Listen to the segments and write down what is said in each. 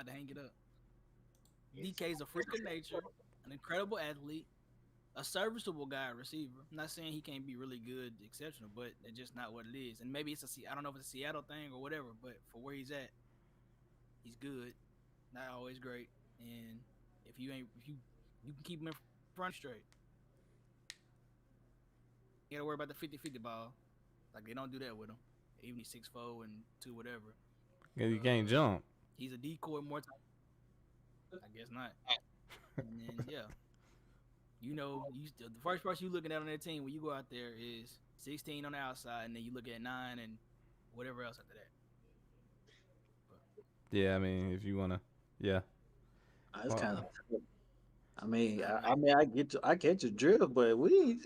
allowed to hang it up. DK's a freak of nature, an incredible athlete, a serviceable guy receiver. I'm not saying he can't be really good, exceptional, but that's just not what it is. And maybe I don't know if it's a Seattle thing or whatever, but for where he's at, he's good, not always great. And if you can keep him in front straight, you gotta worry about the 50-50 ball. Like they don't do that with him. Even he's 6'4" and 2 whatever. Cause you can't jump. He's a decoy more time. I guess not. And then yeah, the first person you looking at on that team when you go out there is 16 on the outside, and then you look at 9 and whatever else after that. Yeah, I mean, if you wanna, yeah. It's kind of. I get your drift, but you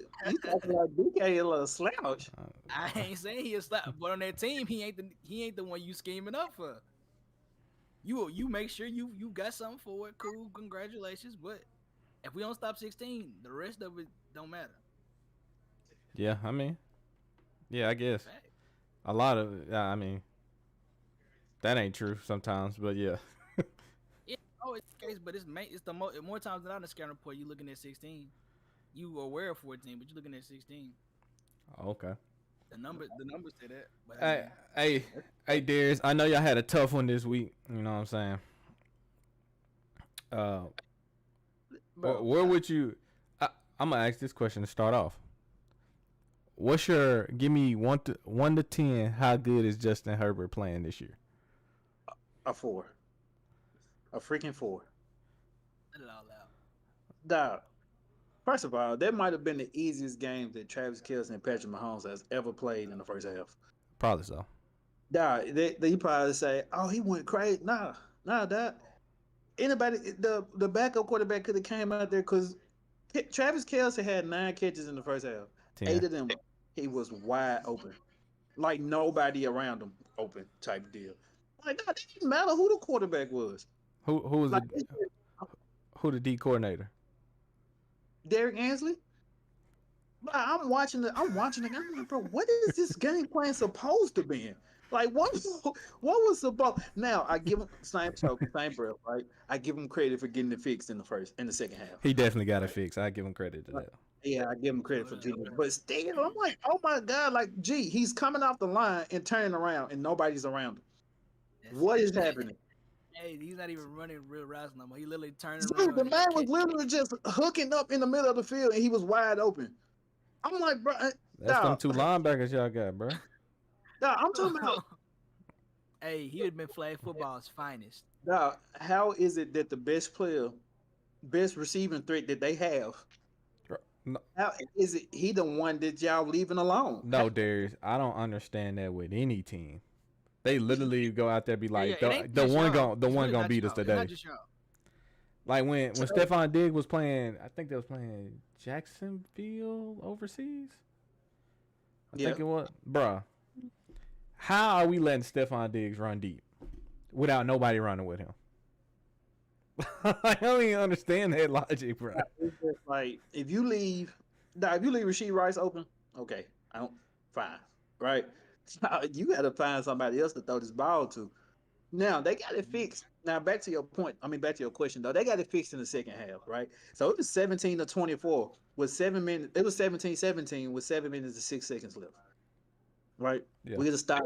talking like DK a little slouch. I ain't saying he'll stop, but on that team, he ain't the one you scheming up for. You make sure you got something for it. Cool, congratulations. But if we don't stop 16, the rest of it don't matter. Yeah, I mean, yeah, I guess Fact. a lot of. Yeah, I mean, that ain't true sometimes, but yeah. Yeah, it's the case, but it's the more times than not in the scouting report. You looking at 16. You aware of 14, but you're looking at 16. Okay. The numbers say that. But Hey, Darius. I know y'all had a tough one this week. You know what I'm saying? Where would you? I'm gonna ask this question to start off. What's your give me 1 to 10? How good is Justin Herbert playing this year? A 4, a freaking 4. let it all out. Dog. First of all, that might have been the easiest game that Travis Kelce and Patrick Mahomes has ever played in the first half. Probably so. Dog, they probably say, "Oh, he went crazy." Nah, dog. Anybody, the backup quarterback could have came out there because Travis Kelce had 9 catches in the first half. 10. 8 of them, he was wide open, like nobody around him open type deal. Like, God, it didn't matter who the quarterback was. Who was Like, who the D coordinator? Derek Ansley. But I'm watching the game. I'm like, bro, what is this game plan supposed to be? Like, what was supposed? Now I give him same breath, right? I give him credit for getting it fixed in the second half. He definitely got it fixed. I give him credit to that. Yeah, I give him credit for getting it. But still, I'm like, oh my God, like, gee, he's coming off the line and turning around, and nobody's around him. What is happening? Hey, he's not even running real routes no more. He literally turning Dude, around. the man was literally just hooking up in the middle of the field, and he was wide open. I'm like, bro, That's them 2 linebackers y'all got, bro. I'm talking about. Hey, he would have been flag football's finest. Dog, how is it that the best receiving threat that they have, No, how is it he the one that y'all leaving alone? no, Darius. I don't understand that with any team. They literally go out there and be like, the one gonna beat us today. Like when Stephon Diggs was playing, I think they was playing Jacksonville overseas. I think it was, bruh. How are we letting Stephon Diggs run deep without nobody running with him? I don't even understand that logic, bro. It's just like if you leave Rashee Rice open, okay, fine, right? You got to find somebody else to throw this ball to. Now they got it fixed. Now back to your point. Back to your question though. They got it fixed in the second half, right? So it was 17-24 with 7 minutes. It was 17-17 with 7 minutes and 6 seconds left. Right? Yeah. We get a stop.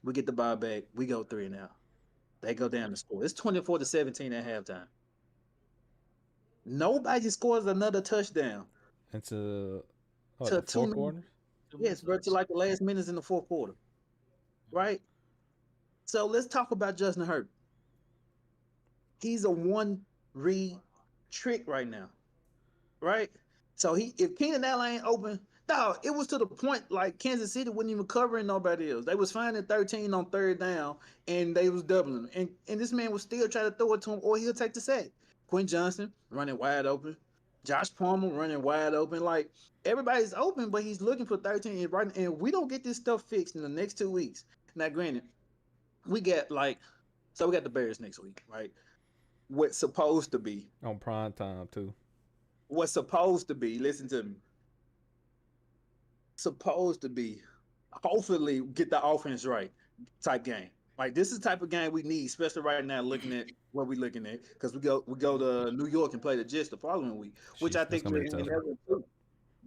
We get the ball back. We go 3 now. They go down the score. It's 24-17 at halftime. Nobody scores another touchdown. Into To the 4 quarters? Yes, bro, to like the last minutes in the fourth quarter. Right? So let's talk about Justin Herbert. He's a one-read trick right now. Right? So if Keenan Allen ain't open, dog, it was to the point like Kansas City wasn't even covering nobody else. They was finding 13 on 3rd down, and they was doubling. And this man was still trying to throw it to him, or he'll take the sack. Quinn Johnson running wide open. Josh Palmer running wide open. Like, everybody's open, but he's looking for 13. And we don't get this stuff fixed in the next 2 weeks. Now, granted, we got the Bears next week, right? What's supposed to be. On prime time, too. What's supposed to be, listen to me. Supposed to be, hopefully, get the offense right type game. Like this is the type of game we need, especially right now. Looking at what we're looking at, because we go to New York and play the Jets the following week, which Jeez, I that's think gonna we're be in tough. there.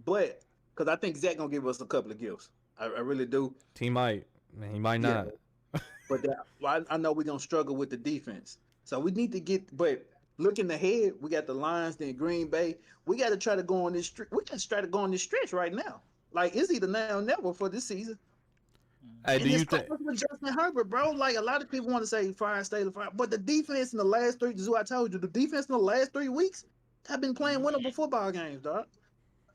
But because I think Zach gonna give us a couple of gifts, I really do. He might, he might not. But I know we're gonna struggle with the defense, so we need to get. But looking ahead, we got the Lions, then Green Bay. We got to try to go on this. We got to try to go on this stretch right now. Like it's either now or never for this season. Hey, And do you it's think? with Justin Herbert, bro? Like a lot of people want to say fire Staley, fire, but the defense in the last three, this is what I told you, the defense in the last 3 weeks have been playing winnable football games, dog.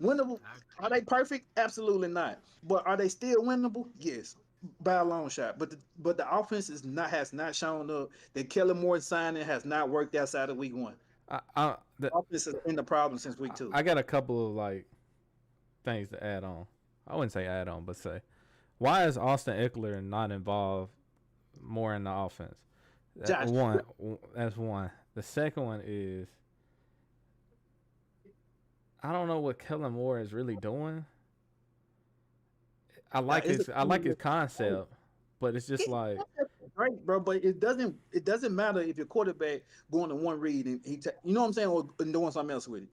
Winnable. Are they perfect? Absolutely not. But are they still winnable? Yes, by a long shot. But the offense has not shown up. The Kellen Moore signing has not worked outside of week 1. The offense has been the problem since week 2. I got a couple of like things to add on. I wouldn't say add on, but say. Why is Austin Eckler not involved more in the offense? That's one. The second one is I don't know what Kellen Moore is really doing. I like his concept, but it's just like right, bro. But it doesn't matter if your quarterback going to one read and you know what I'm saying, or doing something else with it.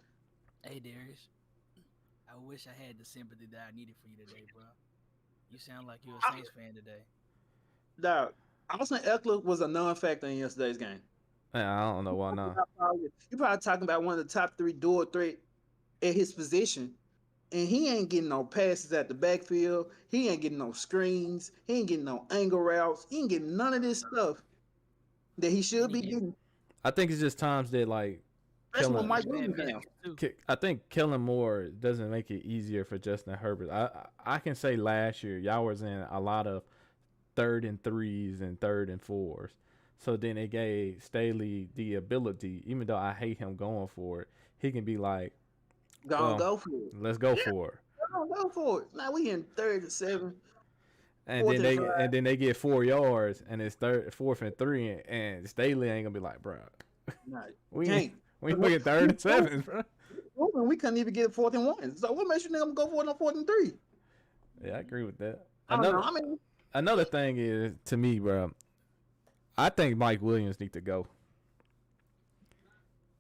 Hey Darius, I wish I had the sympathy that I needed for you today, bro. You sound like you're a Saints fan today. Dog, Austin Eckler was a non-factor in yesterday's game. Man, I don't know why not. You're probably talking about one of the top 3 dual threat at his position, and he ain't getting no passes at the backfield. He ain't getting no screens. He ain't getting no angle routes. He ain't getting none of this stuff that he should be getting. I think it's just times that like. That's what Mike Williams down. I think Kellen Moore doesn't make it easier for Justin Herbert. I can say last year y'all was in a lot of 3rd and 3s and 3rd and 4s. So then it gave Staley the ability, even though I hate him going for it, he can be like, go for it. Let's go for it. Go for it. Now we in 3rd and 7. And then they get 4 yards and it's 4th and 3 and Staley ain't gonna be like, bro. Nah, we get 3rd and 7, bro. We couldn't even get 4th and 1. So what makes you think I'm gonna go for it on 4th and 3? Yeah, I agree with that. Another thing is, to me, bro, I think Mike Williams need to go.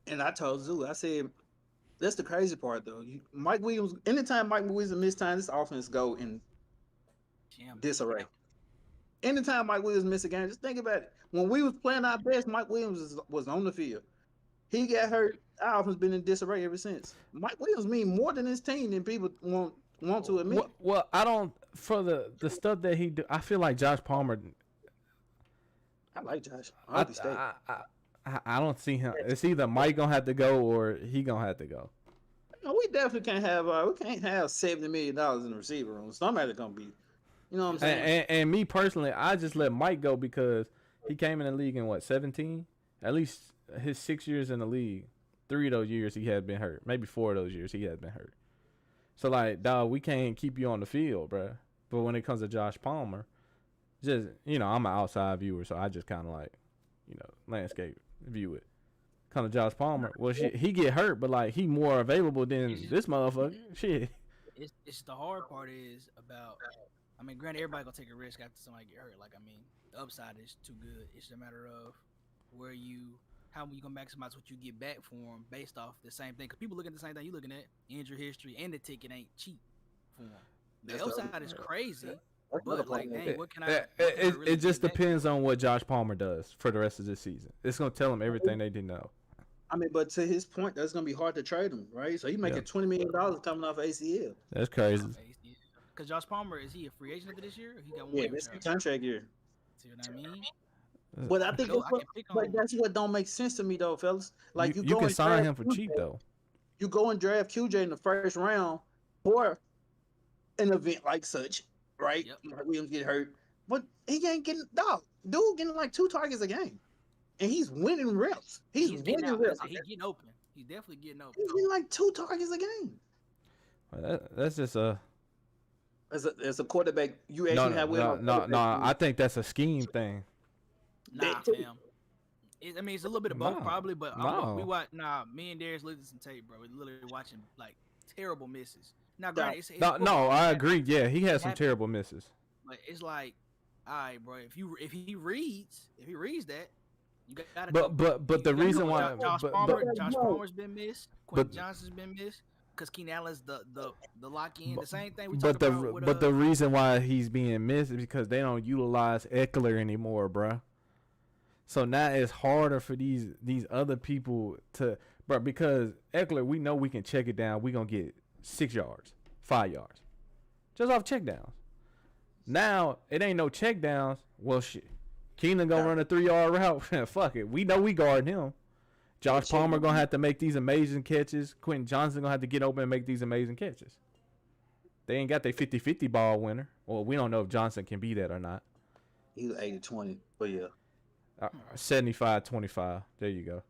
And I told Zoo, I said, that's the crazy part, though. Mike Williams, anytime Mike Williams miss time, this offense go in disarray. Anytime Mike Williams miss a game, just think about it. When we was playing our best, Mike Williams was on the field. He got hurt. Our offense been in disarray ever since. Mike Williams mean more than his team than people want to admit. Well, I don't, for the stuff that he do, I feel like Josh Palmer. I like Josh. I don't see him. It's either Mike gonna have to go or he gonna have to go. No, we definitely can't have $70 million in the receiver room. Somebody's gonna be, you know what I'm saying? And me personally, I just let Mike go because he came in the league in 17? At least his 6 years in the league, 3 of those years he had been hurt. Maybe 4 of those years he had been hurt. So like, dog, we can't keep you on the field, bro. But when it comes to Josh Palmer, just, I'm an outside viewer, so I just kind of like, landscape view it. Come to Josh Palmer, well, he get hurt, but like he more available than this motherfucker. Shit. It's the hard part is about. I mean, granted, everybody gonna take a risk after somebody get hurt. Like, I mean, the upside is too good. It's a matter of how you gonna maximize what you get back for them based off the same thing. Because people look at the same thing you looking at, injury history, and the ticket ain't cheap for them. The upside is crazy. But like, dang, what can I? It just depends on what Josh Palmer does for the rest of this season. It's gonna tell them everything they didn't know. I mean, but to his point, that's gonna be hard to trade him, right? So he making $20 million coming off ACL. That's crazy. Because Josh Palmer, is he a free agent after this year? Or he got one year. It's a contract year. See what I mean? But I think that's what don't make sense to me though, fellas. Like you can sign him for cheap though. You go and draft QJ in the first round for an event like such. Right? Yep. Mark Williams get hurt. But he ain't getting dude getting like 2 targets a game. And he's winning reps. He's winning reps. He's getting open. He's definitely getting open. He's getting like 2 targets a game. Well, that's just as a quarterback, you actually have no. I think that's a scheme thing. Nah, fam. I mean, it's a little bit of both, probably, but me and Darius looked at some tape, bro. We're literally watching like terrible misses. Now, granted, I agree. Yeah, he had some terrible misses. But it's like all right, bro. If he reads that, you got to. But the reason why Josh Palmer's been missed. Quentin Johnson's been missed because Keenan Allen's the lock in. The same thing we talked about. But the reason why he's being missed is because they don't utilize Eckler anymore, bro. So now it's harder for these other people to, bro, because Eckler, we know we can check it down. We gonna get 6 yards, 5 yards, just off check downs. Now it ain't no check downs. Well, shit. Keenan gonna run a 3-yard route. Fuck it. We know we guard him. Josh Palmer gonna have to make these amazing catches. Quentin Johnson gonna have to get open and make these amazing catches. They ain't got their 50-50 ball winner. Well, we don't know if Johnson can be that or not. He was 80-20, but yeah. 75-25. There you go.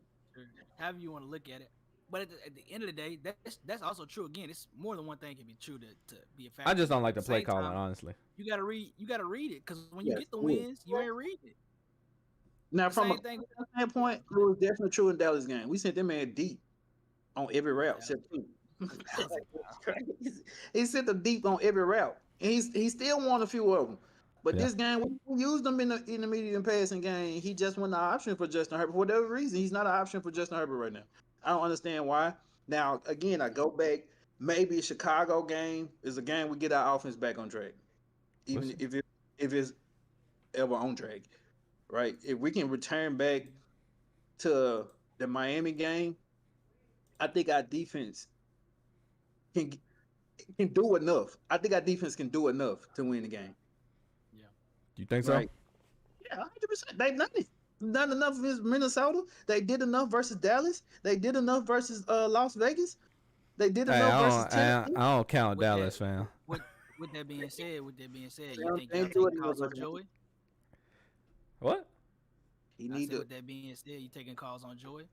However you want to look at it. But at the end of the day, that's also true. Again, it's more than one thing can be true to be a factor. I just don't like the play calling, honestly. You gotta read it because when you get the wins, you ain't reading it. Now, from a standpoint, it was definitely true in Dallas game. We sent them man deep on every route. He sent them deep on every route, and he still won a few of them. But this game, we used him in the medium passing game. He just wasn't an option for Justin Herbert for whatever reason. He's not an option for Justin Herbert right now. I don't understand why. Now, again, I go back. Maybe a Chicago game is a game we get our offense back on track, even if it's ever on track, right? If we can return back to the Miami game, I think our defense can do enough. I think our defense can do enough to win the game. Yeah, you think so? Right? Yeah, 100%. They've done it. Done enough against Minnesota. They did enough versus Dallas. They did enough versus Las Vegas. They did enough versus Tennessee. I don't count Dallas, fam. With that being said, you think y'all taking calls on Joey? What? With that being said, you taking calls on Joey?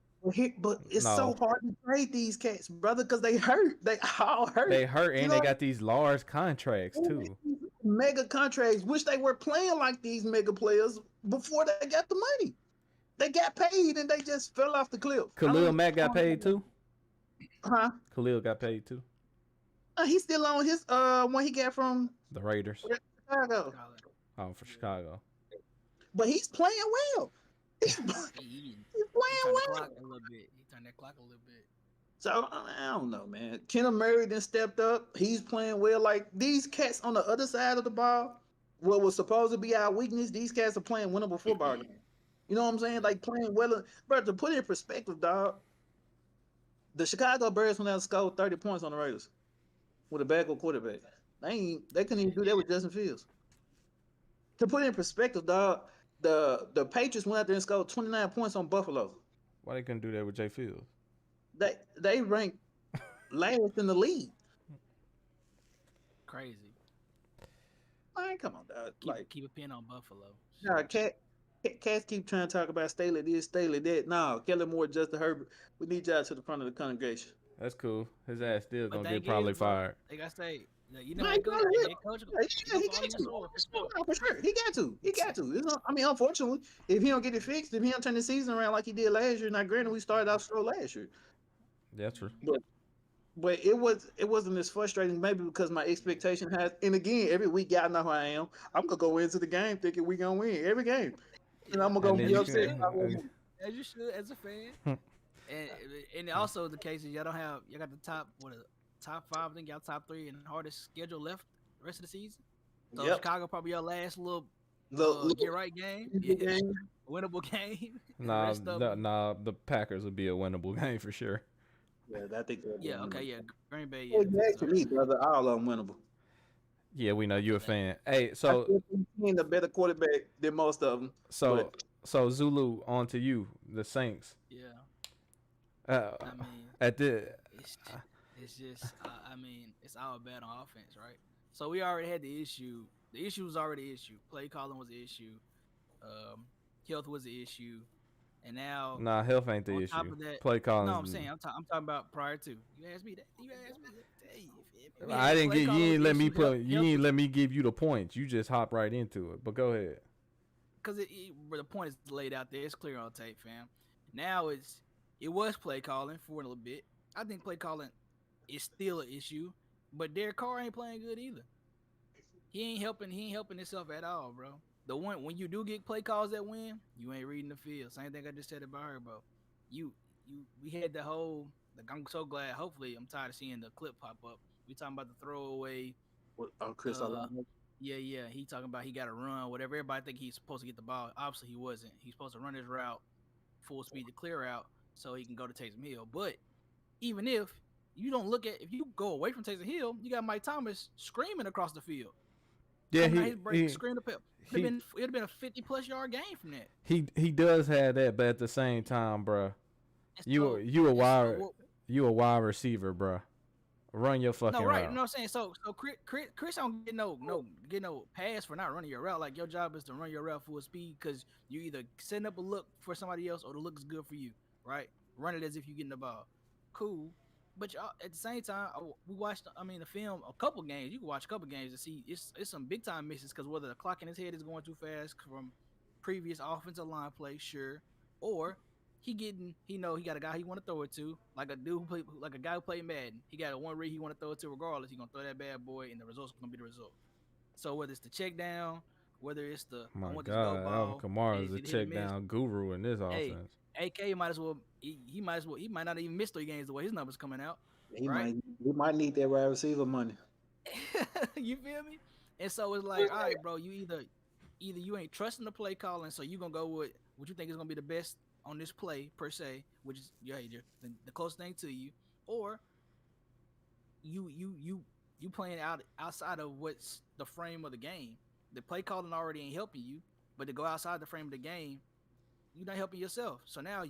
But it's so hard to trade these cats, brother, because they hurt. They all hurt. They hurt, and they got these large contracts too. Mega contracts. Wish they were playing like these mega players before they got the money. They got paid and they just fell off the cliff. Khalil Mack got paid too. Huh? Khalil got paid too. He's still on his when he got from the Raiders. Chicago. Oh, for Chicago. But he's playing well. He's playing well. He turned that clock a little bit. So I don't know, man. Kenneth Murray then stepped up. He's playing well. Like these cats on the other side of the ball, what was supposed to be our weakness, these cats are playing winnable football games. You know what I'm saying? Like playing well. But to put it in perspective, dog, the Chicago Bears went out and scored 30 points on the Raiders with a backup quarterback. They couldn't even do that with Justin Fields. To put it in perspective, dog, the Patriots went out there and scored 29 points on Buffalo. Why they couldn't do that with Jay Fields? They ranked last in the league. Crazy. Man, come on, dog. Keep a pin on Buffalo. Nah, cats keep trying to talk about Staley this, Staley that. No, Kellen Moore, Justin Herbert. We need y'all to the front of the congregation. That's cool. His ass still gonna get probably fired. They gotta say, you know, coach. Yeah, he got to. For sure, he got to. He got to. I mean, unfortunately, if he don't get it fixed, if he don't turn the season around like he did last year, now granted, we started off slow last year. That's true. But it wasn't as frustrating maybe because my expectation has. And again, every week y'all know who I am. I'm gonna go into the game thinking we gonna win every game, and I'm gonna be upset. As you should, as a fan. and also the case is y'all got the top top 5. I think y'all top 3 and hardest schedule left the rest of the season. So Chicago probably your last little get right game. Winnable game. Nah, the Packers would be a winnable game for sure. Yeah, I think. Green Bay. Yeah, exactly, me, brother. All unwinnable. Yeah, we know you're a fan. Hey, so being the better quarterback than most of them. So Zulu, on to you, the Saints. Yeah. I mean, it's just, I mean, it's all bad on offense, right? So we already had the issue. The issue was already an issue. Play calling was an issue. Health was an issue. And now, health ain't the issue. That, play calling. No, I'm saying I'm talking about prior to. You asked me that. I didn't get. You ain't let me give you the points. You just hop right into it. But go ahead. Because the point is laid out there. It's clear on tape, fam. Now it was play calling for a little bit. I think play calling is still an issue, but Derek Carr ain't playing good either. He ain't helping himself at all, bro. the one when you do get play calls that win, you ain't reading the field. Same thing I just said about her, bro. We had the whole. Like, I'm so glad. Hopefully, I'm tired of seeing the clip pop up. We talking about the throwaway. Chris Olave. Yeah. He talking about he got to run, whatever. Everybody think he's supposed to get the ball. Obviously, he wasn't. He's supposed to run his route, full speed to clear out, so he can go to Taysom Hill. But even if if you go away from Taysom Hill, you got Mike Thomas screaming across the field. Yeah, he screamed up. It'd have been a 50+ yard game from that. He does have that, but at the same time, bro, you a wide receiver, bro. Run your fucking route. You know what I'm saying? So Chris don't get no pass for not running your route. Like, your job is to run your route full speed because you either setting up a look for somebody else or the look is good for you, right? Run it as if you're getting the ball. Cool. But at the same time, we watched, the film, a couple games. You can watch a couple games to see it's some big time misses because whether the clock in his head is going too fast from previous offensive line play, sure, or he got a guy he want to throw it to, like a guy who played Madden. He got a one read he want to throw it to regardless. He gonna throw that bad boy, and the result's gonna be the result. So whether it's the check down, whether it's the Alvin Kamara is the check down guru in this offense. AK might as well. He might not even miss 3 games the way his numbers coming out. He might need that wide receiver money. You feel me? And so it's like, all right, bro, you either you ain't trusting the play calling, so you gonna go with what you think is gonna be the best on this play per se, which is the closest thing to you, or you playing outside of what's the frame of the game. The play calling already ain't helping you, but to go outside the frame of the game, you're not helping yourself. So now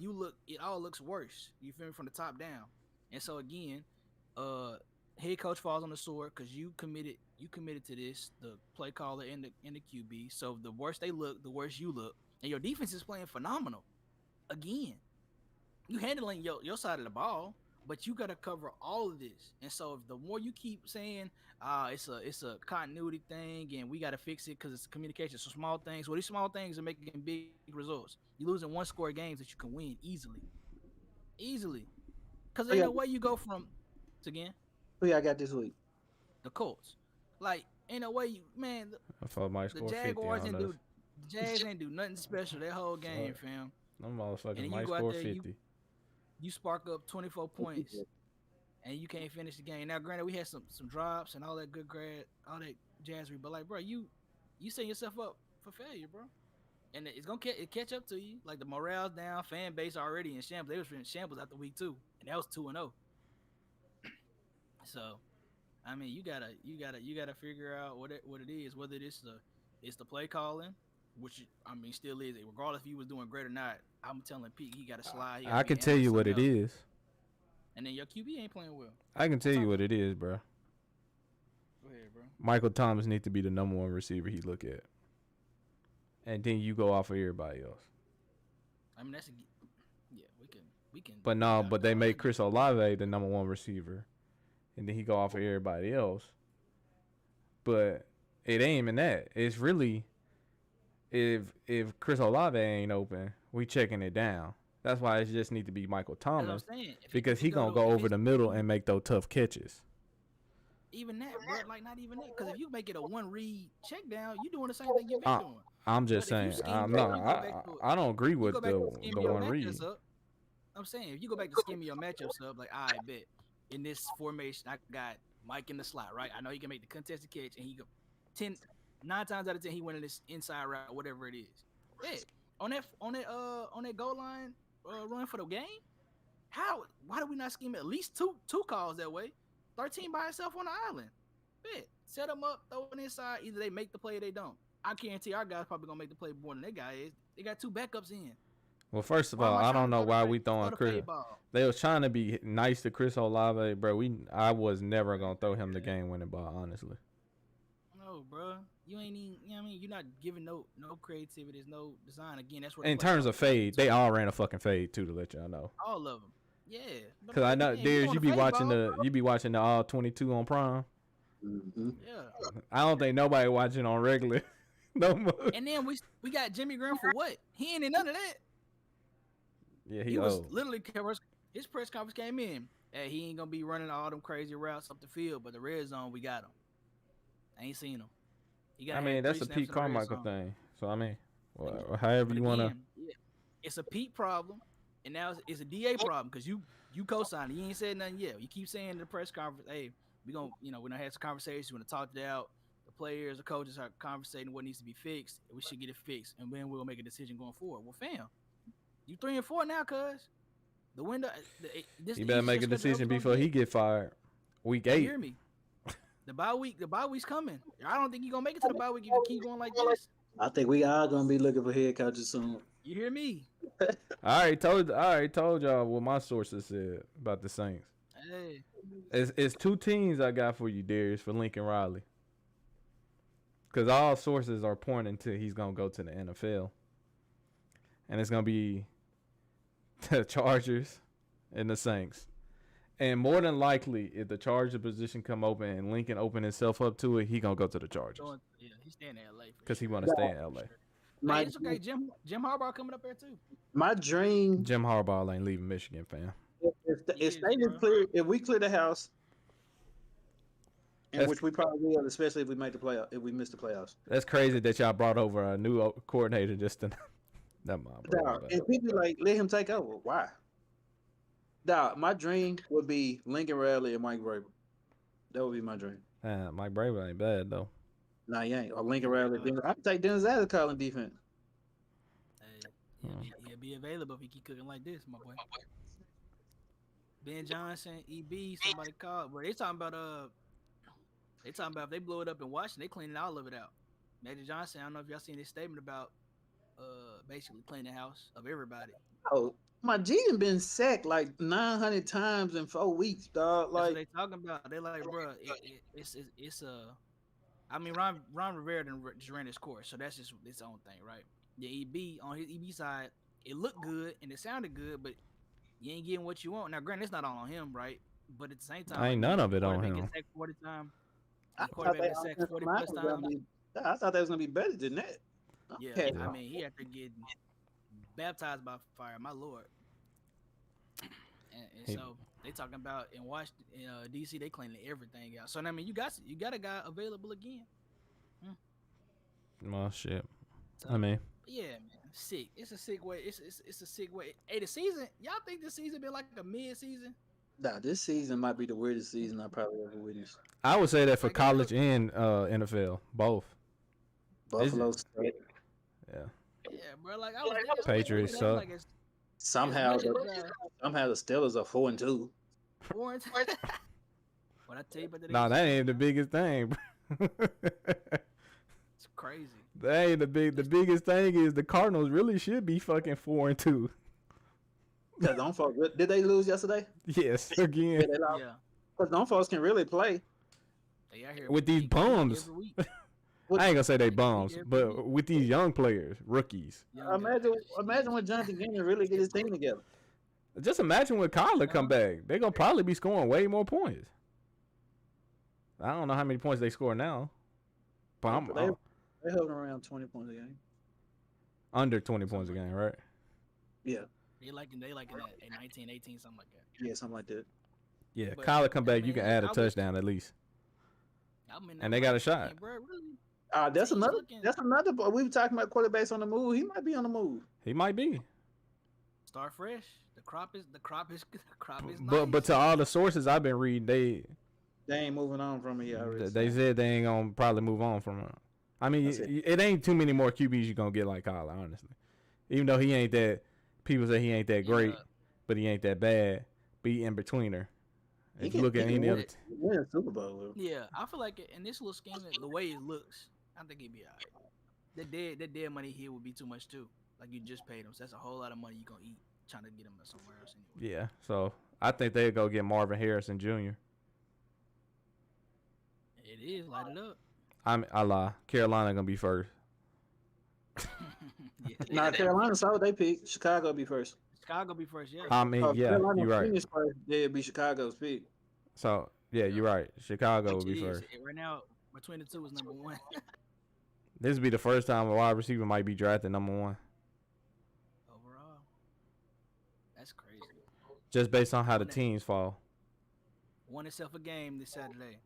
it all looks worse. You feel me, from the top down. And so again, head coach falls on the sword because you committed to this, the play caller and the QB. So the worse they look, the worse you look, and your defense is playing phenomenal. Again, you handling your side of the ball, but you got to cover all of this. And so if the more you keep saying, it's a continuity thing and we got to fix it because it's communication, so small things. Well, these small things are making big results. You're losing 1-score games that you can win easily. Because ain't no way you go from again. Who y'all got this week? The Colts. Like, ain't no way I thought Mike scored 50 on us. The Jags ain't do nothing special that whole game, fam. Them motherfuckers might score 50. You spark up 24 points, and you can't finish the game. Now, granted, we had some drops and all that all that jazzery, but like, bro, you setting yourself up for failure, bro. And it's gonna catch up to you. Like, the morale's down, fan base already in shambles. They was in shambles after week 2, and that was 2-0. So, you gotta figure out what it is. Whether it's the play calling, which still is. Regardless if he was doing great or not, I'm telling Pete he got to slide. I can tell you what it is. And then your QB ain't playing well. I can tell you what it is, bro. Go ahead, bro. Michael Thomas needs to be the number 1 receiver he look at, and then you go off of everybody else. We can. But they make Chris Olave the number 1 receiver, and then he go off of everybody else. But it ain't even that. It's really, if Chris Olave ain't open, we checking it down. That's why it just need to be Michael Thomas, because he gonna go over the middle and make those tough catches. Even that, bro, like not even that. Because if you make it a 1-read check down, you doing the same thing you've been doing. I'm just saying. I don't agree with the 1 read. I'm saying if you go back to scheming your matchups up, like, I bet in this formation I got Mike in the slot, right? I know he can make the contested catch, and he go 9 times out of 10 he went in this inside route, whatever it is. Yeah, on that goal line run for the game. Why do we not scheme at least two calls that way? 13 by itself on the island. Bet. Set them up, throw it inside. Either they make the play or they don't. I guarantee our guys probably gonna make the play more than that guy is. They got 2 backups in. Well, first of all, I don't know why we throwing Chris. They was trying to be nice to Chris Olave, bro. I was never gonna throw him the game-winning ball, honestly. No, bro. You ain't even. You know what I mean? You're not giving no creativity. There's no design. Again, that's what. In terms of fade, they all ran a fucking fade too, to let y'all know. All of them. Yeah. Because I know, Darius, you be watching the all 22 on Prime. Mm-hmm. Yeah. I don't think nobody watching on regular no more. And then we got Jimmy Graham for what? He ain't in none of that. Yeah, he was literally, his press conference came in. Hey, he ain't gonna be running all them crazy routes up the field, but the red zone we got him. I ain't seen him. That's a Pete Carmichael thing. So I mean, however you wanna. Yeah, it's a Pete problem, and now it's a DA problem because you co-signed it. You ain't said nothing yet. You keep saying in the press conference, "Hey, we gonna have some conversations. We gonna talk it out. The players, the coaches are conversating what needs to be fixed. And we should get it fixed, and then we'll make a decision going forward." Well, fam, you 3-4 now, cuz the window. You better make a decision before he get fired. Week 8. Hear me. The bye week's coming. I don't think you're gonna make it to the bye week if you keep going like this. I think we are gonna be looking for head coaches soon. You hear me? I already told y'all what my sources said about the Saints. Hey. It's 2 teams I got for you, Darius, for Lincoln Riley. Because all sources are pointing to he's gonna go to the NFL, and it's gonna be the Chargers and the Saints. And more than likely, if the Charger position come open and Lincoln open himself up to it, he gonna go to the Chargers. Yeah, he's staying in LA because he want to stay in LA. Hey, it's okay. Jim Harbaugh coming up there too. My dream. Jim Harbaugh ain't leaving Michigan, fam. If we clear the house, which we probably will, especially if we make the playoff, if we miss the playoffs. That's crazy that y'all brought over a new coordinator just to. And people let him take over. Why? Dog, my dream would be Lincoln Riley and Mike Vrabel. That would be my dream. Mike Vrabel ain't bad though. Nah, he ain't. Or Lincoln Riley. I'd take Dennis Adams calling defense. Hey, he'll be available if he keep cooking like this, my boy. Ben Johnson, EB, somebody called. Bro, they talking about if they blow it up in Washington, they cleaning all of it out. Magic Johnson, I don't know if y'all seen this statement about basically cleaning the house of everybody. Oh, my G done been sacked like 900 times in 4 weeks, dog. Like that's what they talking about. They like, bro, it's I mean, Ron Rivera just ran his course, so that's just its own thing, right? The EB on his EB side, it looked good and it sounded good, but you ain't getting what you want. Now, granted, it's not all on him, right? But at the same time, ain't none of it on him. I thought that was gonna be better than that. Okay. Yeah, I mean, he had to get baptized by fire, my lord. And so they talking about in Washington, DC, they cleaning everything out. So I mean, you got a guy available again. Well, shit. So, I mean, yeah, man, sick. It's a sick way. It's a sick way. Hey, the season. Y'all think this season been like a mid-season? Nah, this season might be the weirdest season I probably ever witnessed. I would say that for college and NFL, both. Buffalo State. Yeah, bro. Like I was Patriots suck. Like somehow the Steelers are 4-2. 4-2. What I tell you about that ain't the biggest thing, bro. It's crazy. That ain't the biggest thing is the Cardinals really should be fucking 4-2. Cause them folks, did they lose yesterday? Yes, again. Yeah. Cause them folks can really play. They out here with these bums. I ain't gonna say they bums, but with these young players, rookies. Imagine when Jonathan Gannon really get his team together. Just imagine when Kyler come back. They're gonna probably be scoring way more points. I don't know how many points they score now, but they're hovering around 20 points a game. Under 20 points a game, right? Yeah. They like that at 19, 18, something like that. Yeah, something like that. Yeah, but Kyler come back, you can add a touchdown at least. And they got a shot. That's another. We were talking about quarterbacks on the move. He might be on the move. He might be. Start fresh. The crop is nice. But to all the sources I've been reading, they ain't moving on from it yet. They said they ain't gonna probably move on from it. I mean, it ain't too many more QBs you gonna get like Kyler, honestly. Even though he ain't that. People say he ain't that great, but he ain't that bad. Be in betweener. If you look at any other win Super Bowl. Yeah, I feel like in this little scheme, the way it looks, I think he'd be alright. That dead money here would be too much too. Like you just paid him, so that's a whole lot of money you gonna eat trying to get him somewhere else anyway. Yeah, so I think they'd go get Marvin Harrison Jr. It is light it up. I lie. Carolina gonna be first. Nah, Carolina saw what they picked. Chicago be first. Chicago be first, yeah. I mean, yeah, you're right. They'd be Chicago's pick. So yeah, you're right. Chicago will be first. Right now, between the two is number one. This will be the first time a wide receiver might be drafted number one. Overall, that's crazy. Just based on how the teams fall. Won itself a game this Saturday.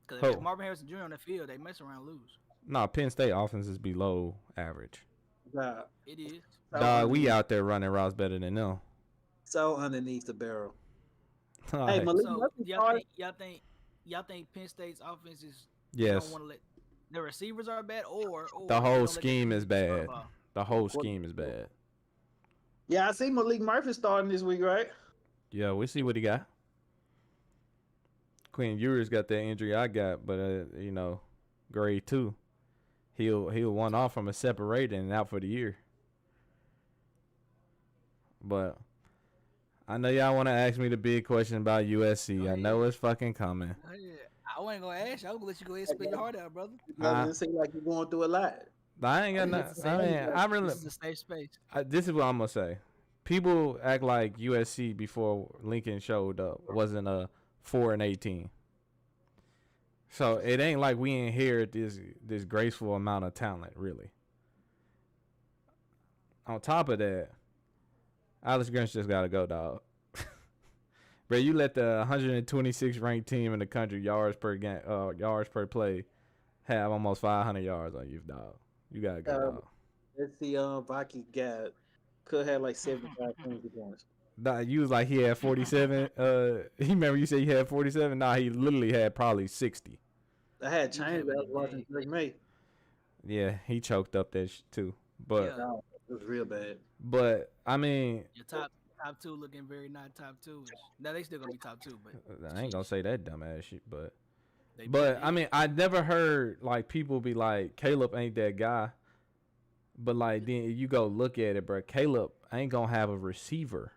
Because if Marvin Harrison Jr. on the field, they mess around and lose. No, Penn State offense is below average. It is. Dog, we out there running routes better than them. So underneath the barrel. Hey, Malik so Murphy y'all think Penn State's offense is yes. Don't want to let the receivers are bad, or the whole scheme is bad. The whole scheme is bad. Yeah, I see Malik Murphy starting this week, right? Yeah, we see what he got. Quinn Ewers got that injury I got, but grade 2. He'll one off from a separated and out for the year. But I know y'all want to ask me the big question about USC. I know it's fucking coming. I wasn't gonna ask you. I was gonna let you go ahead and spit your heart out, brother. It seems like you're going through a lot. I ain't got nothing. I mean, I really. This is a safe space. This is what I'm gonna say. People act like USC before Lincoln showed up wasn't a 4-18. So it ain't like we inherit this graceful amount of talent, really. On top of that, Alex Grinch just gotta go, dog. Bro, you let the 126th ranked team in the country yards per play have almost 500 yards on you, dog. You gotta go, dog. Let's see, Vikings got could have like 75 points. Nah, you was like he had 47. He remember you said he had 47. Nah, he literally had probably 60. I had changed. I was watching Drake May. Yeah, he choked up that too. But it was real bad. But I mean, your top 2 looking very not top 2. Now they still gonna be top 2, but I ain't gonna say that dumbass shit. But I mean, I never heard like people be like Caleb ain't that guy. But like then you go look at it, bro. Caleb ain't gonna have a receiver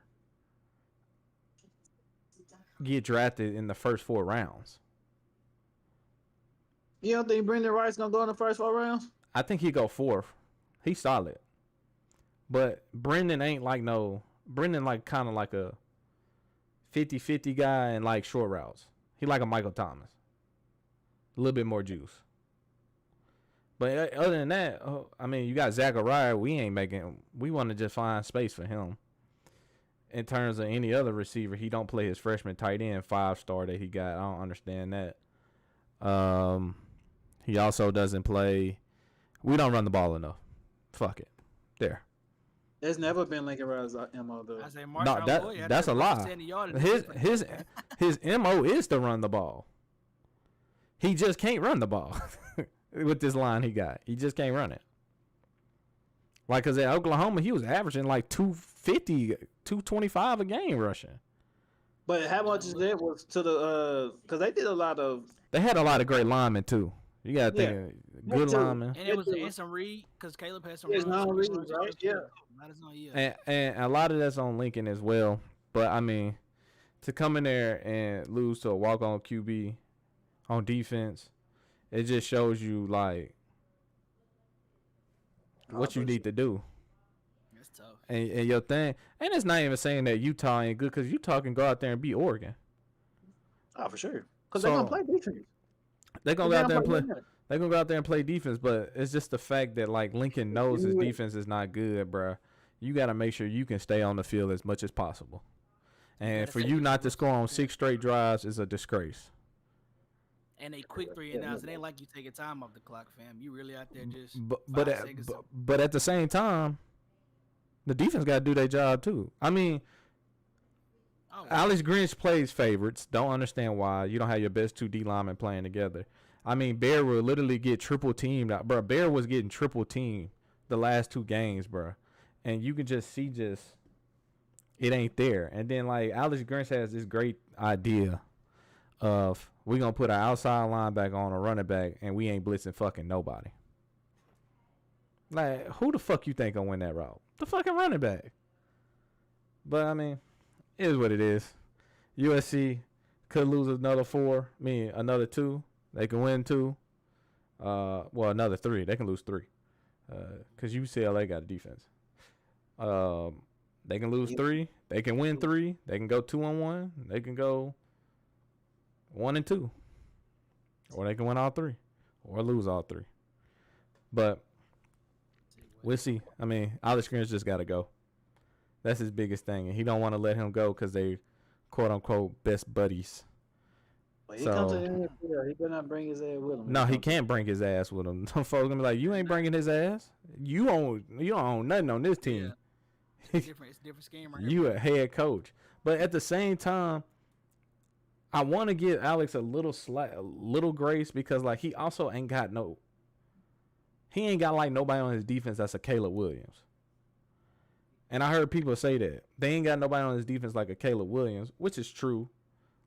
get drafted in the first 4 rounds. You don't think Brendan Wright's gonna go in the first 4 rounds? I think he go 4th. He's solid. But Brendan ain't like Brendan like kind of like a 50-50 guy and like short routes. He like a Michael Thomas. A little bit more juice. But other than that, I mean, you got Zachariah. We want to just find space for him. In terms of any other receiver, he don't play his freshman tight end 5-star that he got. I don't understand that. He also doesn't play. We don't run the ball enough. Fuck it. There. There's never been Lincoln Riley's MO though. I say that's a lie. His MO is to run the ball. He just can't run the ball with this line he got. He just can't run it. Like, cause at Oklahoma he was averaging like 250, 225 a game rushing. But how much of that was to the because they did a lot of. They had a lot of great linemen too. You gotta think good linemen. And it was some Reed because Caleb had some. Reed, right? Yeah. And a lot of that's on Lincoln as well. But I mean, to come in there and lose to a walk-on QB on defense, it just shows you like what you need to do. That's tough. And your thing, and it's not even saying that Utah ain't good because Utah can go out there and beat Oregon. Oh, for sure. Because they're gonna play defense. They're gonna go out there and play. They're gonna go out there and play defense, but it's just the fact that like Lincoln knows his defense is not good, bro. You got to make sure you can stay on the field as much as possible. And for you not to score on 6 straight drives is a disgrace. And a quick 3 and outs. It ain't like you taking time off the clock, fam. You really out there just. But at the same time, the defense got to do their job too. I mean, Alex Grinch plays favorites. Don't understand why you don't have your best 2 D linemen playing together. I mean, Bear will literally get triple teamed out, bro. Bear was getting triple teamed the last 2 games, bro. And you can just see it ain't there. And then, like, Alex Grinch has this great idea of we're going to put our outside linebacker on a running back and we ain't blitzing fucking nobody. Like, who the fuck you think gonna win that route? The fucking running back. But, I mean, it is what it is. USC could lose another 2. They can win 2. Another 3. They can lose 3. Because UCLA got a defense. They can lose 3. They can win 3. They can go 2-1. They can go 1-2. Or they can win all 3. Or lose all 3. But we'll see. I mean, Alex Grinch just got to go. That's his biggest thing. And he don't want to let him go because they, quote-unquote, best buddies. When he comes to the NFL, he better not bring his ass with him. No, he can't bring his ass with him. Some folks gonna be like, "You ain't bringing his ass. You don't own nothing on this team." Yeah. It's a different scheme right You a head coach, but at the same time, I want to give Alex a little grace because like he also ain't got like nobody on his defense that's a Caleb Williams. And I heard people say that they ain't got nobody on his defense like a Caleb Williams, which is true.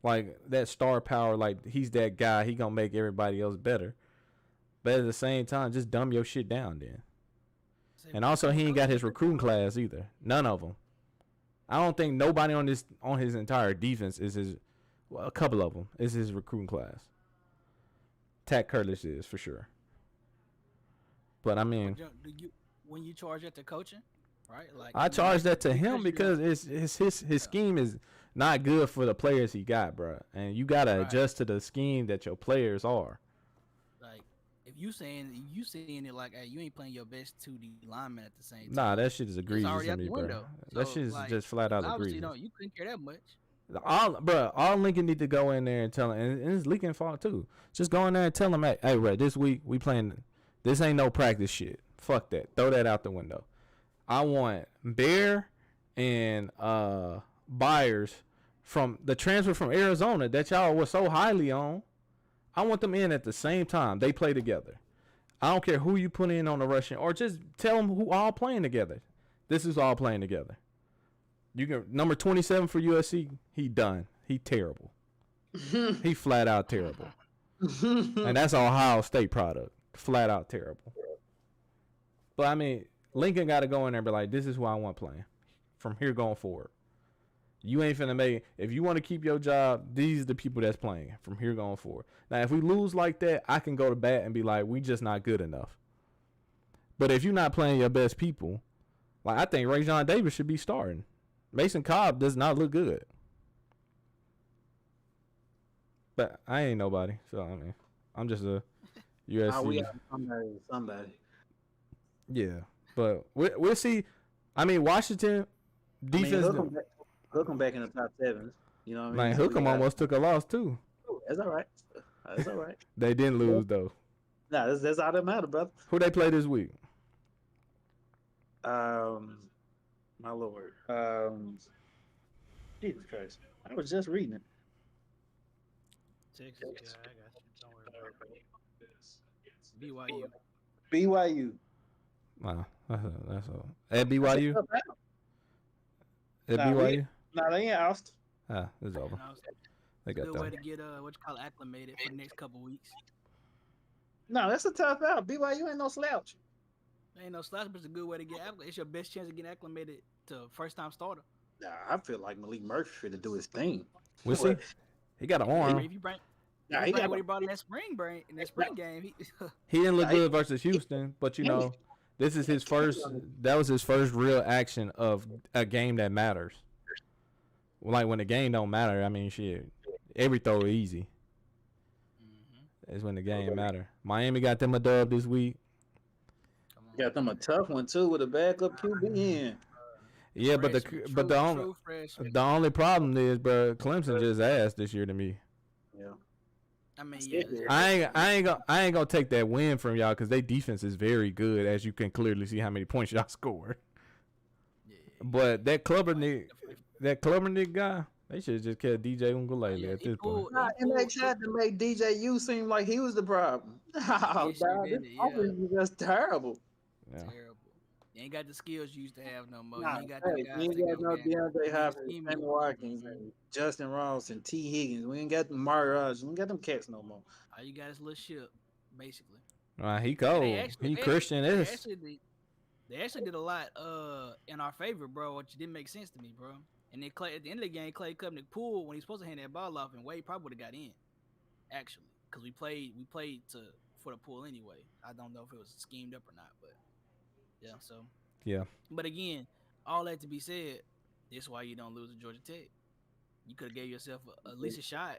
Like that star power, like he's that guy. He gonna make everybody else better. But at the same time, just dumb your shit down then. And also, he ain't got his recruiting class either. None of them. I don't think nobody on his entire defense is his. Well, a couple of them is his recruiting class. Tack Curtis is for sure. But I mean, when you charge that to coaching, right? Like I charge that to him because his scheme is not good for the players he got, bro. And you gotta adjust to the scheme that your players are. Like if you saying it like, hey, you ain't playing your best 2D lineman at the same time. Nah, that shit is egregious to me, bro. That shit is just flat out egregious. You couldn't care that much. All Lincoln need to go in there and tell him, and it's Lincoln fault too. Just go in there and tell him, hey, bro, this week we playing. This ain't no practice shit. Fuck that. Throw that out the window. I want Bear and Byers from the transfer from Arizona that y'all was so highly on. I want them in at the same time. They play together. I don't care who you put in on the rushing, or just tell them who all playing together. This is all playing together. You can number 27 for USC. He done. He terrible. He flat out terrible. And that's Ohio State product. Flat out terrible. But I mean, Lincoln got to go in there and be like, this is who I want playing from here going forward. You ain't finna make. If you want to keep your job, these are the people that's playing from here going forward. Now, if we lose like that, I can go to bat and be like, we just not good enough. But if you're not playing your best people, like I think Rajon Davis should be starting. Mason Cobb does not look good. But I ain't nobody, so I mean, I'm just a USC. We got somebody. Yeah, but we'll see. I mean, Washington defense. Hook them back in the top 7. You know what I mean? Man, Hook'em almost took a loss too. That's all right. That's all right. They didn't lose though. Nah, that's all that matter, brother. Who they play this week? My lord. Jesus Christ. I was just reading it. Texas, yeah, I got you. Don't worry about it. BYU. Wow, that's all. At BYU? At BYU? No, they ain't Austin. It's over. They got good that. way to get acclimated for the next couple weeks. No, that's a tough out. BYU ain't no slouch. Ain't no slouch, but it's a good way to get acclimated. It's your best chance of getting acclimated to first time starter. Nah, I feel like Malik Murphy to do his thing. We'll see. He got an arm. If you bring what he brought in that spring game. He didn't look good versus Houston, but you know, this is his first. That was his first real action of a game that matters. Like when the game don't matter, I mean, shit, every throw easy. Is when the game matter. Miami got them a dub this week. Got them a tough one too with a backup QB in. Yeah, but the only problem is, bro, Clemson just ass this year to me. Yeah. I mean, yeah. I ain't gonna take that win from y'all because their defense is very good, as you can clearly see how many points y'all scored. Yeah. But that Clubber Nick guy, they should have just kept DJ Ungulele at this point. And they tried to make DJU seem like he was the problem. Oh, God, this offense is just terrible. Yeah. Terrible. You ain't got the skills you used to have no more. Nah, you ain't got the guys. We ain't got no DeAndre Hopkins, Sammy Watkins, Justin Ross, and T. Higgins. We ain't got the Mario Rodgers. We ain't got them cats no more. All you got is a little ship, basically. He cold. He Christian is. They actually did a lot in our favor, bro, which didn't make sense to me, bro. And then Clay, at the end of the game, Clay Kupnik pulled when he's supposed to hand that ball off, and Wade probably would have got in, actually, because we played for the pull anyway. I don't know if it was schemed up or not, but yeah. So yeah. But again, all that to be said, this is why you don't lose to Georgia Tech. You could have gave yourself at least a shot.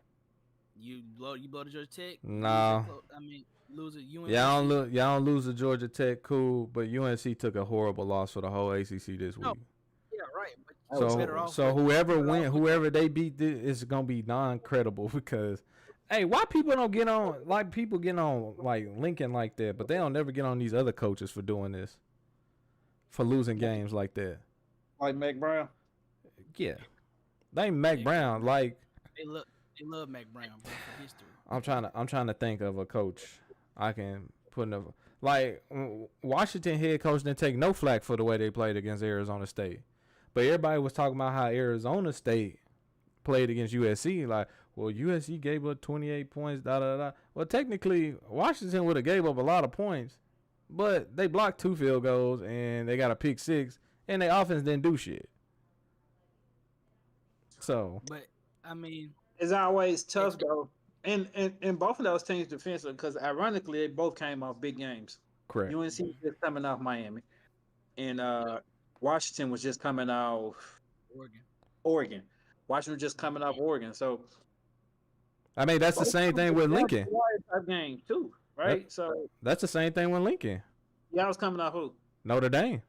You blow to Georgia Tech. Nah. I mean, lose it. Y'all don't lose to Georgia Tech, cool. But UNC took a horrible loss for the whole ACC this week. No. Yeah, right. But so whoever they beat is gonna be non-credible because Hey, why people don't get on like people get on like Lincoln like that, but they don't never get on these other coaches for doing this, for losing games like that. Like Mac Brown. Yeah, they ain't Mac Brown. Like they love Mac Brown, bro, for history. I'm trying to think of a coach I can put in a like Washington head coach didn't take no flack for the way they played against Arizona State, but everybody was talking about how Arizona State played against USC. Like, well, USC gave up 28 points. Well, technically, Washington would have gave up a lot of points, but they blocked 2 field goals and they got a pick 6, and their offense didn't do shit. So, but I mean, it's always tough though. And both of those teams defensive because ironically they both came off big games. Correct. UNC was just coming off Miami, and Washington was just coming off Oregon. Washington was just coming off Oregon. So I mean that's the same thing with Lincoln. Type game too, right? So that's the same thing with Lincoln. Yeah, I was coming off who? Notre Dame.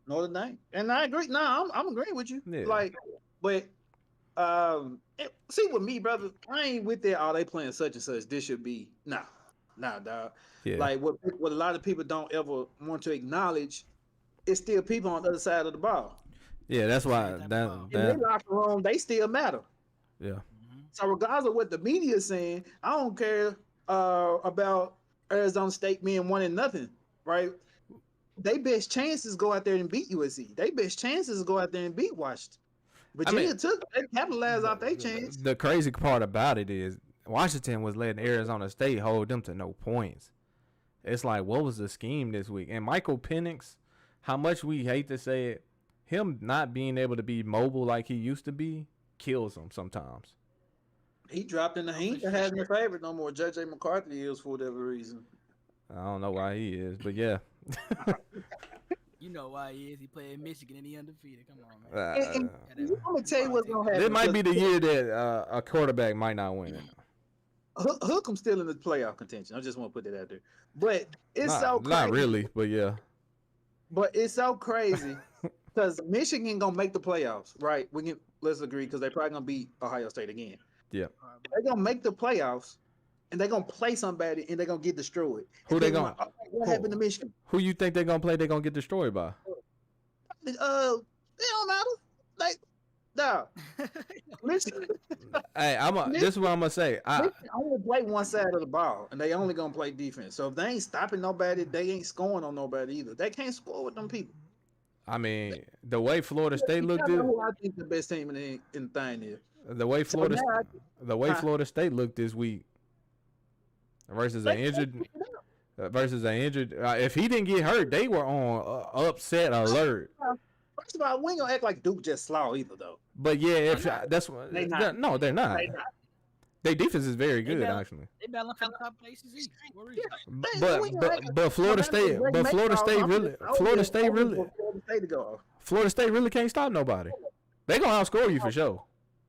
Notre Dame, and I agree. No, I'm agreeing with you. Yeah. Like, but. See with me, brother, I ain't with that. Oh, they playing such and such. This should be nah, dog. Yeah. Like what a lot of people don't ever want to acknowledge, it's still people on the other side of the ball. Yeah, that's why that in their locker room they still matter. Yeah. So regardless of what the media is saying, I don't care about Arizona State being 1-0, right? They best chances go out there and beat USC. They best chances go out there and beat Washington. Virginia they capitalized off their chance. The crazy part about it is Washington was letting Arizona State hold them to no points. It's like, what was the scheme this week? And Michael Penix, how much we hate to say it, him not being able to be mobile like he used to be kills him sometimes. He dropped in the heat and has no favorite no more. J.J. McCarthy is for whatever reason. I don't know why he is, but yeah. You know why he is. He played in Michigan and he undefeated. Come on, man. I'm going to tell you what's going to happen. This might be the year that a quarterback might not win it. Hook'em still in the playoff contention. I just want to put that out there. But it's so crazy. Not really, but yeah. But it's so crazy because Michigan going to make the playoffs, right? Let's agree because they're probably going to beat Ohio State again. Yeah. They're going to make the playoffs. And they're going to play somebody, and they're going to get destroyed. Who they going? What happened to Michigan? Who you think they're going to play? They're going to get destroyed by? It don't matter. Like, no. Michigan. Hey, this is what I'm going to say. Michigan only play one side of the ball, and they only going to play defense. So if they ain't stopping nobody, they ain't scoring on nobody either. They can't score with them people. I mean, the way Florida State looked this. Who I think the best team in the thing is. The way Florida State looked this week. Versus an injured. If he didn't get hurt, they were on upset alert. First of all, we ain't gonna act like Duke just slaw either, though. But yeah, that's what. No, they're not. Their defense is very good, actually. They battling for the top places. But Florida State really can't stop nobody. They gonna outscore you for sure.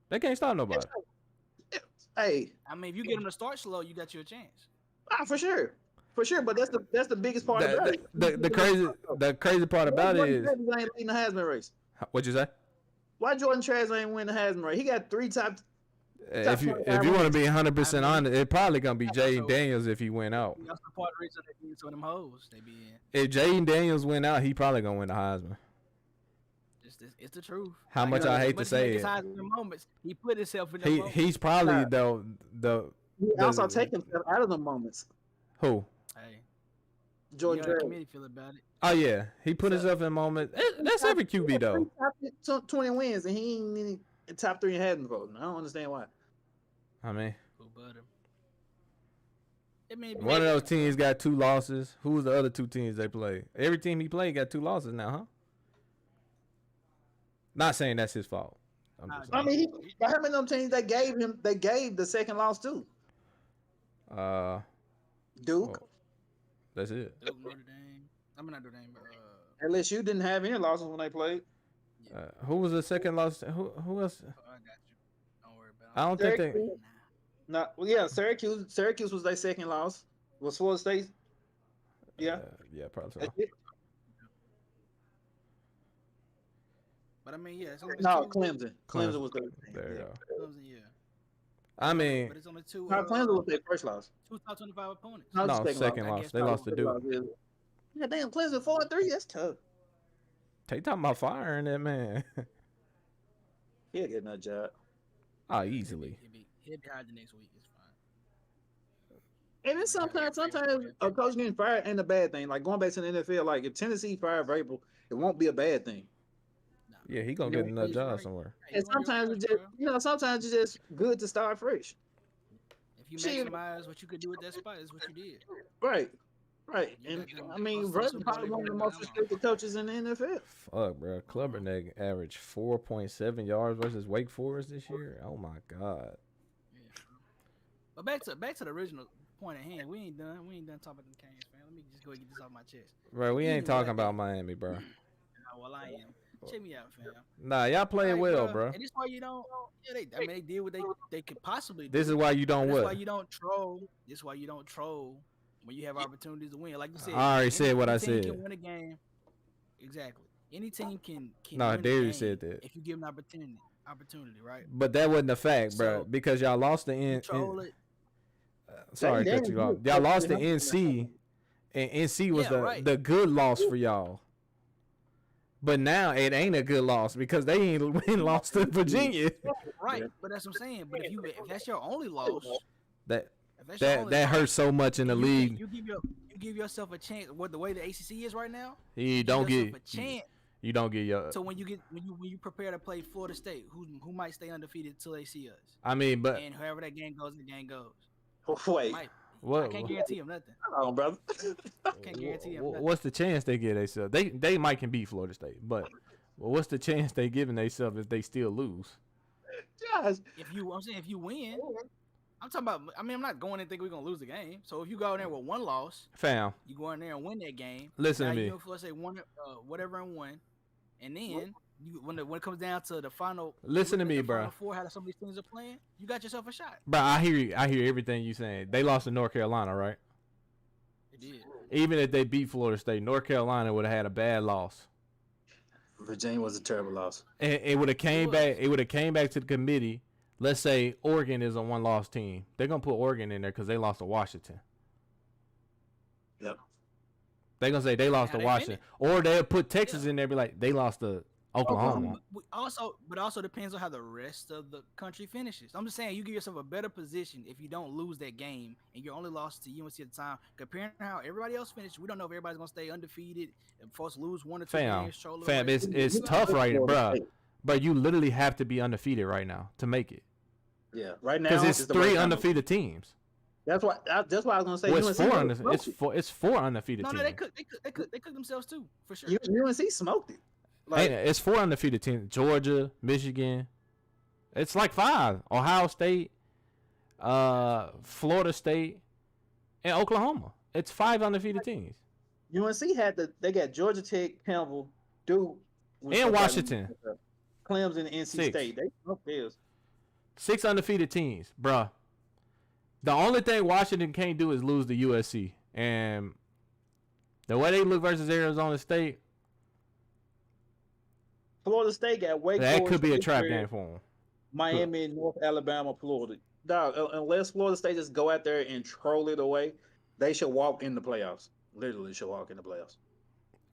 They can't stop nobody. Hey, I mean, if you get them to start slow, you got your chance. For sure. But that's the biggest part about it. The crazy part about it is ain't leading the Heisman race. What'd you say? Why Jordan Travis ain't win the Heisman race? He got 3 top. If you want to be 100% honest, it probably gonna be Jaden Daniels if he went out. That's the part of the reason they beat some of them hoes they be in. If Jaden Daniels went out, he probably gonna win the Heisman. It's the truth. How much I hate to say it. Moments, he put himself in the He's probably He also take himself out of the moments. Who? Hey, Jordan Travis. Committee feel about it. Oh yeah, he put himself in moments. That's every QB though. 20 wins and he ain't in the top 3 in Heisman voting. I don't understand why. I mean, one of those teams got 2 losses. Who's the other 2 teams they play? Every team he played got 2 losses now, huh? Not saying that's his fault. I mean, how many of them teams they gave the second loss to? Duke. Well, that's it. Duke, Notre Dame. I'm not Notre Dame, but unless you didn't have any losses when they played. Who was the second loss? Who else? I got you. Don't worry about it. I don't think they. No, well, yeah, Syracuse. Syracuse was their second loss. Was Florida State? Yeah. Yeah, probably so. But I mean, yeah. No, Clemson. Clemson was the. There you go. Clemson, yeah. I mean, but it's only two. Clemson was their first loss. Two top 25 opponents. No, second loss. They lost to Duke. Yeah, damn, Clemson 4-3. That's tough. They talking about firing that man. He'll get another job. Oh, easily. He'll be hired the next week. It's fine. And then sometimes a coach getting fired ain't a bad thing. Like going back to the NFL, like if Tennessee fired Vrabel, it won't be a bad thing. Yeah, he gonna get another job somewhere. And sometimes it's just, sometimes it's just good to start fresh. If you maximize what you could do with that spot, is what you did. Right. And I mean, Vrabel probably one of the most respected coaches in the NFL. Fuck, bro. Kluberneck averaged 4.7 yards versus Wake Forest this year. Oh my god. Yeah. But back to the original point at hand. We ain't done talking about the Canes, man. Let me just go get this off my chest. Bro, we ain't talking about Miami, bro. Well, I am. Check me out, fam. Nah, y'all playing well, bro. And this is why you don't. Yeah, they did what they could possibly do. This is why you don't This what? is why you don't troll. This is why you don't troll when you have opportunities to win. Like you said, I already said what I said. Can win a game. Exactly. Any team can. No, Darius said that. If you give them opportunity, right? But that wasn't a fact, bro. Because y'all lost the end. Sorry, cut you off. Y'all lost the NC, and NC was the good loss for y'all. But now it ain't a good loss because they ain't lost to Virginia. Right, but that's what I'm saying. But if that's your only loss, that hurts so much in the league. You give yourself a chance. What the way the ACC is right now, you don't get a chance. You don't get your. So when you prepare to play Florida State, who might stay undefeated until they see us? I mean, but and whoever that game goes, the game goes. Wait. What? I can't guarantee him nothing. Oh, brother. Can't guarantee him nothing. What's the chance they get themselves? They might can beat Florida State, but what's the chance they giving themselves if they still lose? Josh. If you win, I'm talking about. I mean, I'm not going and think we're gonna lose the game. So if you go in there with one loss, fam, you go in there and win that game. Listen to me. You Florida State won whatever and won, and then when it comes down to the final, listen to me, bro. Final four, how some of these teams are playing, you got yourself a shot. Bro, I hear you. I hear everything you saying. They lost to North Carolina, right? They did. Even if they beat Florida State, North Carolina would have had a bad loss. Virginia was a terrible loss. And it would have came back. It would have came back to the committee. Let's say Oregon is a one-loss team. They're gonna put Oregon in there because they lost to Washington. Yep. They're gonna say they lost to Washington, or they'll put Texas in there, be like they lost to Oklahoma. But also depends on how the rest of the country finishes. I'm just saying you give yourself a better position if you don't lose that game and you're only lost to UNC at the time. Comparing how everybody else finished, we don't know if everybody's gonna stay undefeated. If folks lose one or two games, fam, it's tough right now, bro. But you literally have to be undefeated right now to make it. Yeah, right now because it's 3 undefeated teams. That's why I was gonna say. Well, it's four undefeated teams. No, they cooked themselves too, for sure. UNC smoked it. Like, hey, it's 4 undefeated teams: Georgia, Michigan. It's like 5: Ohio State, Florida State, and Oklahoma. It's 5 undefeated teams. UNC they got Georgia Tech, Campbell, Duke, and Washington, Clemson, and NC State. They smoked theirs. 6 undefeated teams, bruh. The only thing Washington can't do is lose to USC. And the way they look versus Arizona State, Florida State got Wake Forest. That could be a trap game for them. Miami, North Alabama, Florida. Dog, unless Florida State just go out there and troll it away, they should walk in the playoffs. Literally should walk in the playoffs.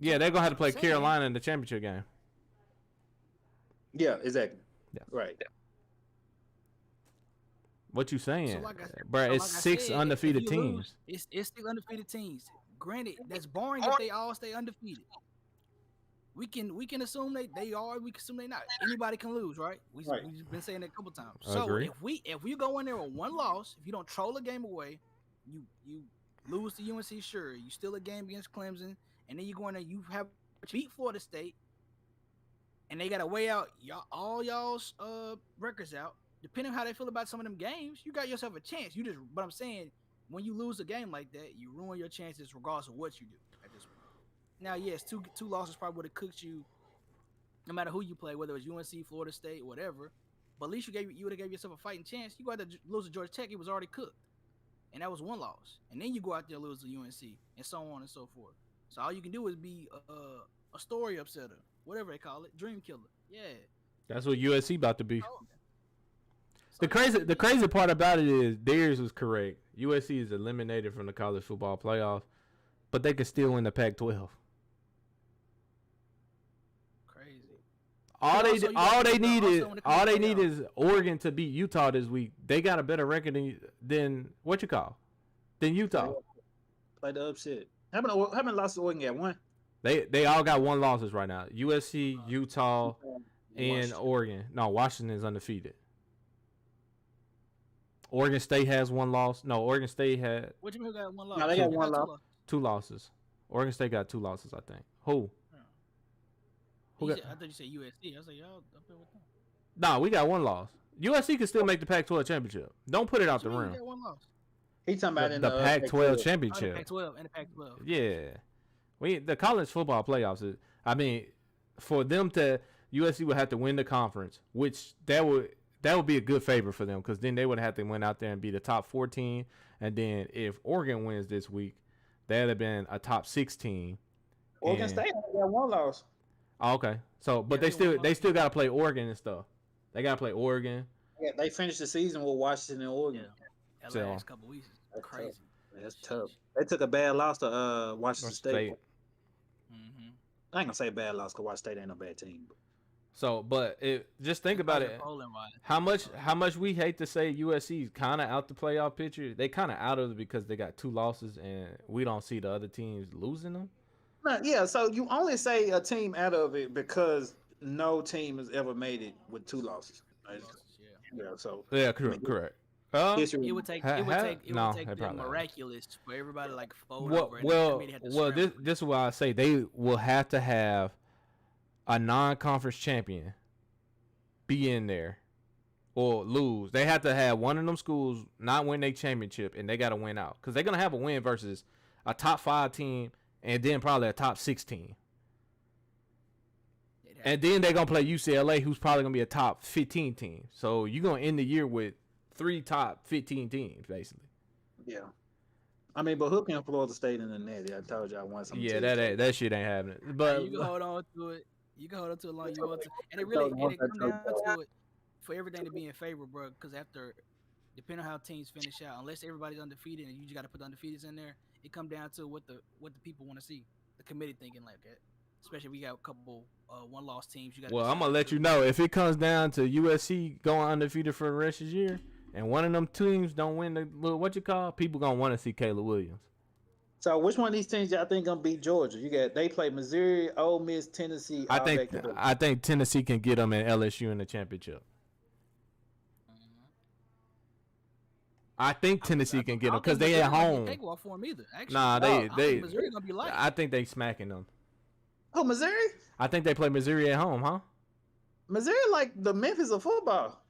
Yeah, they're going to have to play Carolina in the championship game. Yeah, exactly. Yeah. Right. What you saying, bro? It's 6 undefeated teams. It's 6 undefeated teams. Granted, that's boring if they all stay undefeated. We can assume they are. We can assume they not. Anybody can lose, right? We've been saying that a couple times. So if we go in there with one loss, if you don't troll a game away, you lose to UNC. Sure, you still a game against Clemson, and then you go in there, you have beat Florida State, and they got to weigh out all y'all's records out. Depending on how they feel about some of them games, you got yourself a chance. But I'm saying, when you lose a game like that, you ruin your chances regardless of what you do at this point. Now, yes, two losses probably would have cooked you, no matter who you play, whether it was UNC, Florida State, whatever. But at least you would have gave yourself a fighting chance. You go out there lose to Georgia Tech, it was already cooked, and that was one loss. And then you go out there and lose to UNC, and so on and so forth. So all you can do is be a story upsetter, whatever they call it, dream killer. Yeah, that's what USC about to be. The crazy part about it is Darius was correct. USC is eliminated from the college football playoffs, but they could still win the Pac-12. Crazy. All they need is Oregon to beat Utah this week. They got a better record than Utah. Play the upset. How many losses Oregon got? One. They all got one losses right now. USC, Utah, and Oregon. No, Washington is undefeated. Oregon State has one loss. No, Oregon State had. What you mean got one loss? No, they got one loss. Two losses. Oregon State got two losses, I think. Who? I thought you said USC. I was like, y'all up there with them. Nah, we got one loss. USC can still make the Pac-12 championship. Don't put it out the rim. Got one loss. He's talking about the Pac-12 championship. Pac-12 and the Pac-12. Yeah, the college football playoffs is. I mean, for them to USC would have to win the conference, which that would be a good favor for them because then they would have to win out there and be the top 14, and then if Oregon wins this week, that'd have been a top 16. Oregon State got one loss. Oh, okay, so but they still got to play Oregon and stuff. They got to play Oregon. Yeah, they finished the season with Washington and Oregon. Yeah. The last couple weeks is crazy. That's tough. They took a bad loss to Washington State. Mm-hmm. I ain't gonna say bad loss because Washington State ain't no bad team. So, but just think about it. How much we hate to say USC is kind of out the playoff picture. They kind of out of it because they got two losses, and we don't see the other teams losing them. Yeah, so you only say a team out of it because no team has ever made it with two losses. Right? Correct. It would take the miraculous for everybody like fold over. This is why I say they will have to have a non-conference champion be in there or lose. They have to have one of them schools not win their championship, and they got to win out because they're gonna have a win versus a top 5 team and then probably a top 6 team. And then they're gonna play UCLA, who's probably gonna be a top 15 team. So you're gonna end the year with 3 top 15 teams, basically. Yeah. I mean, but hook in Florida State in the net. I told you I want something. Yeah, that shit ain't happening. But you can hold on to it. You can hold on to it long you want to. And it really comes down to it for everything to be in favor, bro. Because depending on how teams finish out, unless everybody's undefeated and you just got to put the undefeateds in there, it comes down to what the people want to see. The committee thinking like that. Especially if we got a couple one-loss teams. Well, I'm gonna let you know if it comes down to USC going undefeated for the rest of the year, and one of them teams don't win the people gonna want to see Caleb Williams. So which one of these teams y'all think gonna beat Georgia? They play Missouri, Ole Miss, Tennessee. I think Tennessee can get them in LSU in the championship. I think Tennessee can get them because they at home. For them either, actually. Nah, they Missouri gonna be light. I think they smacking them. Oh, Missouri? I think they play Missouri at home, huh? Missouri like the Memphis of football.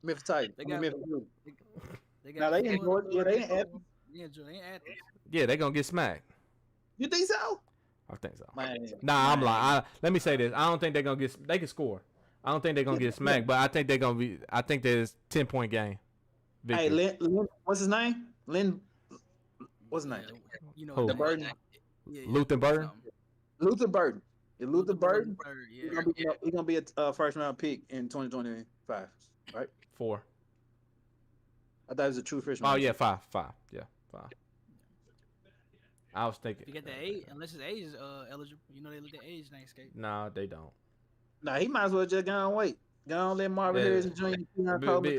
Memphis Titans. They ain't Georgia. Yeah, they ain't Athens. Yeah, they gonna get smacked. You think so? I think so. I'm lying. Let me say this. I don't think they're gonna get. They can score. I don't think they're gonna get smacked, but I think they're gonna be. I think there's 10-point game. Victory. Hey, Lynn, what's his name? Lynn. What's his name? You know the Burden. Luther Burden. Luther Burden. Luther Burden. Yeah. He's gonna be a first round pick in 2025, right? 4. I thought it was a true freshman. Oh yeah, 5. Yeah, 5. I was thinking. You get the age, unless his age is eligible. You know they look at age in escape. No, they don't. Nah, he might as well just go and wait. Go on, let Marvin Harrison Jr.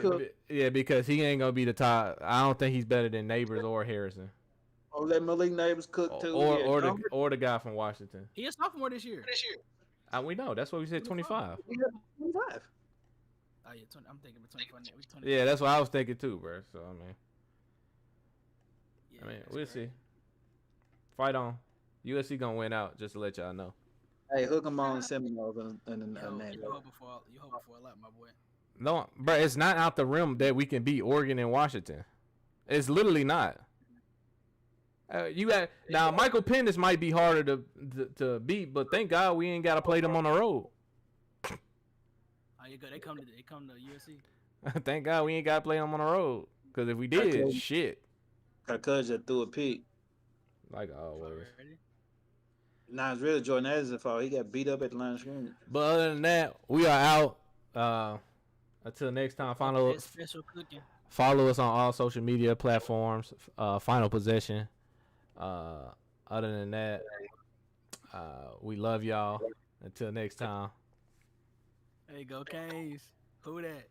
cook. Yeah, because he ain't gonna be the top. I don't think he's better than Neighbors or Harrison. Or let Malik Neighbors cook too. Or the guy from Washington. He is sophomore this year. We know. That's what we said. 25. 25. Oh yeah, I'm thinking 25. Yeah, that's what I was thinking too, bro. So I mean, we'll see. Fight on. USC gonna win out. Just to let y'all know. Hey, hook him on Seminoles and you hoping for a lot, my boy. No, bro, it's not out the rim that we can beat Oregon and Washington. It's literally not. Now Michael Penix might be harder to beat, but thank God we ain't got to play them on the road. Oh, you good? They come to USC. Thank God we ain't got to play them on the road, because if we did, shit. Cuz just threw a pick. Like always. Nah, it's really Jordan Addison's fault. He got beat up at the line of scrimmage. But other than that, we are out. Until next time, special cooking. Follow us on all social media platforms. Final Possession. Other than that, we love y'all. Until next time. Hey, go Canes. Who that?